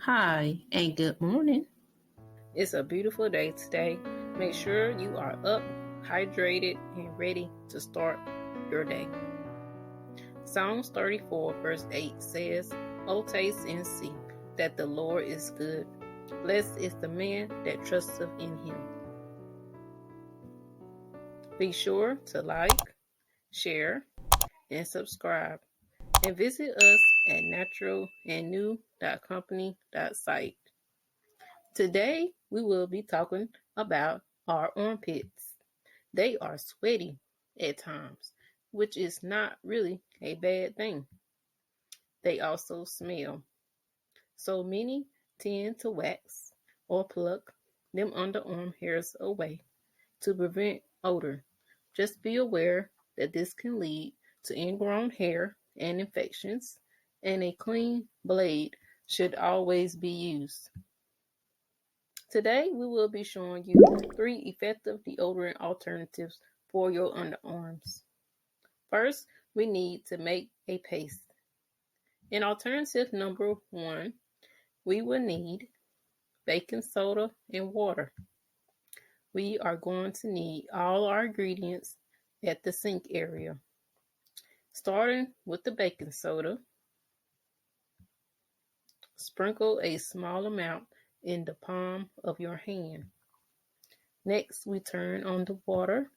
Hi, and good morning. It's a beautiful day today. Make sure you are up, hydrated, and ready to start your day. Psalms 34 verse 8 says, "O taste and see that the Lord is good. Blessed is the man that trusteth in him." Be sure to like, share, and subscribe. And visit us at naturalandnew.company.site. Today, we will be talking about our armpits. They are sweaty at times, which is not really a bad thing. They also smell. So many tend to wax or pluck them underarm hairs away to prevent odor. Just be aware that this can lead to ingrown hair and infections, and a clean blade should always be used. Today, we will be showing you 3 effective deodorant alternatives for your underarms. First, we need to make a paste. In alternative number 1, we will need baking soda and water. We are going to need all our ingredients at the sink area. Starting with the baking soda, sprinkle a small amount in the palm of your hand. Next, we turn on the water.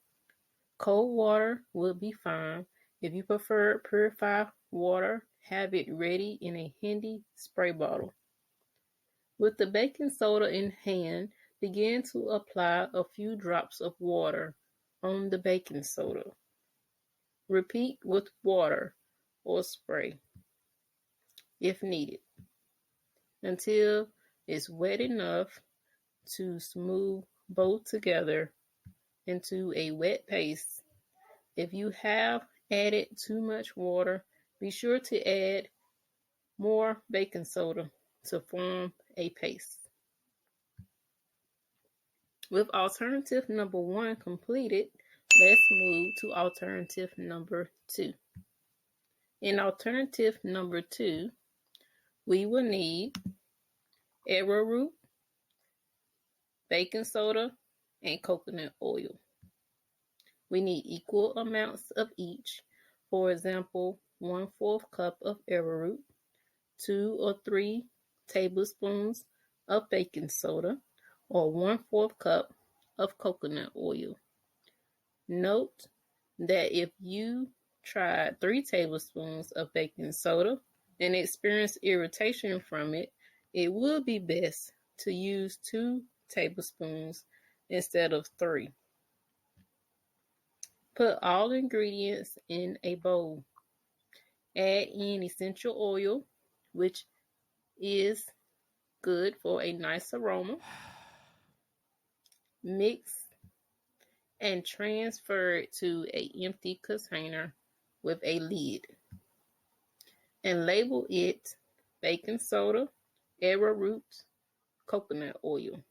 Cold water will be fine. If you prefer purified water, have it ready in a handy spray bottle. With the baking soda in hand, begin to apply a few drops of water on the baking soda. Repeat with water or spray if needed until it's wet enough to smooth both together into a wet paste. If you have added too much water, be sure to add more baking soda to form a paste. With alternative number 1 completed, let's move to alternative number 2. In alternative number 2, we will need arrowroot, baking soda, and coconut oil. We need equal amounts of each. For example, 1/4 cup of arrowroot, 2 or 3 tablespoons of baking soda, or 1/4 cup of coconut oil. Note that if you tried 3 tablespoons of baking soda and experienced irritation from it, it would be best to use 2 tablespoons instead of 3. Put all ingredients in a bowl. Add in essential oil, which is good for a nice aroma. Mix and transfer it to an empty container with a lid. And label it baking soda, arrowroot, coconut oil.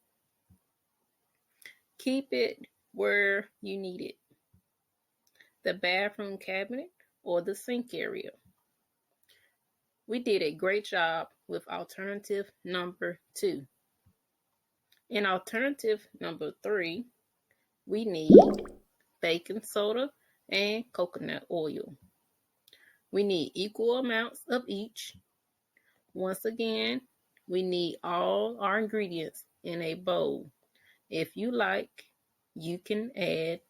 Keep it where you need it, the bathroom cabinet or the sink area. We did a great job with alternative number 2. In alternative number 3, we need baking soda and coconut oil. We need equal amounts of each. Once again, we need all our ingredients in a bowl. If you like, you can add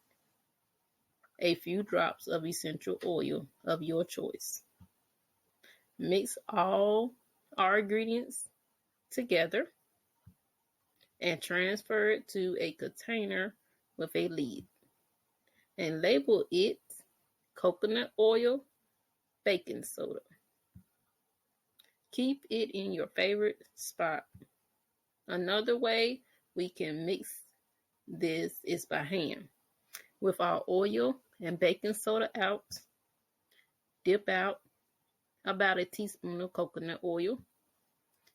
a few drops of essential oil of your choice. Mix all our ingredients together and transfer it to a container with a lid. And label it coconut oil, baking soda. Keep it in your favorite spot. Another way we can mix this is by hand. With our oil and baking soda out, dip out about a teaspoon of coconut oil.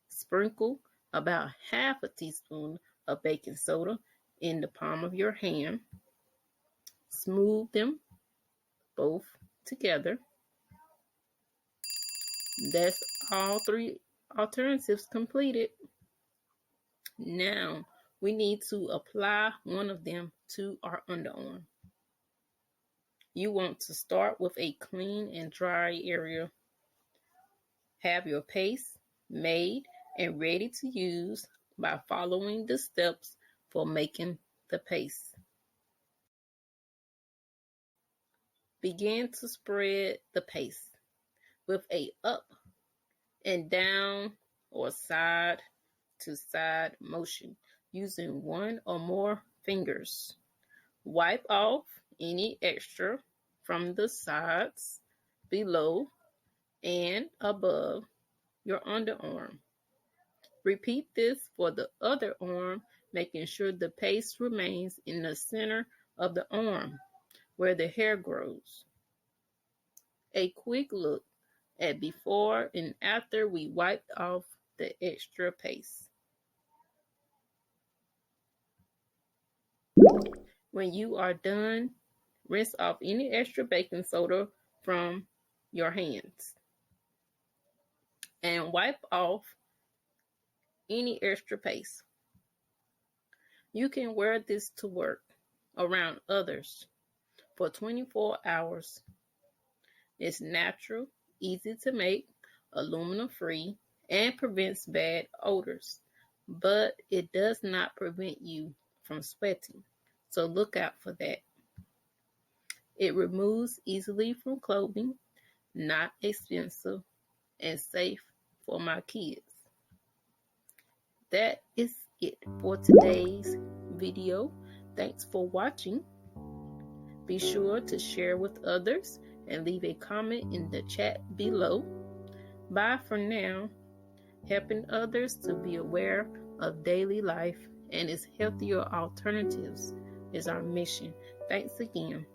Sprinkle about half a teaspoon of baking soda in the palm of your hand. Smooth them both together. That's all 3 alternatives completed. Now we need to apply one of them to our underarm. You want to start with a clean and dry area. Have your paste made and ready to use by following the steps for making the paste. Begin to spread the paste with a up and down or side to side motion using one or more fingers. Wipe off any extra from the sides, below, and above your underarm. Repeat this for the other arm, making sure the paste remains in the center of the arm where the hair grows. A quick look at before and after we wiped off the extra paste. When you are done, rinse off any extra baking soda from your hands and wipe off any extra paste. You can wear this to work around others for 24 hours. It's natural, easy to make, aluminum free, and prevents bad odors, but it does not prevent you from sweating, so look out for that. It removes easily from clothing, not expensive, and safe for my kids. That is it for today's video. Thanks for watching. Be sure to share with others and leave a comment in the chat below. Bye for now. Helping others to be aware of daily life and its healthier alternatives is our mission. Thanks again.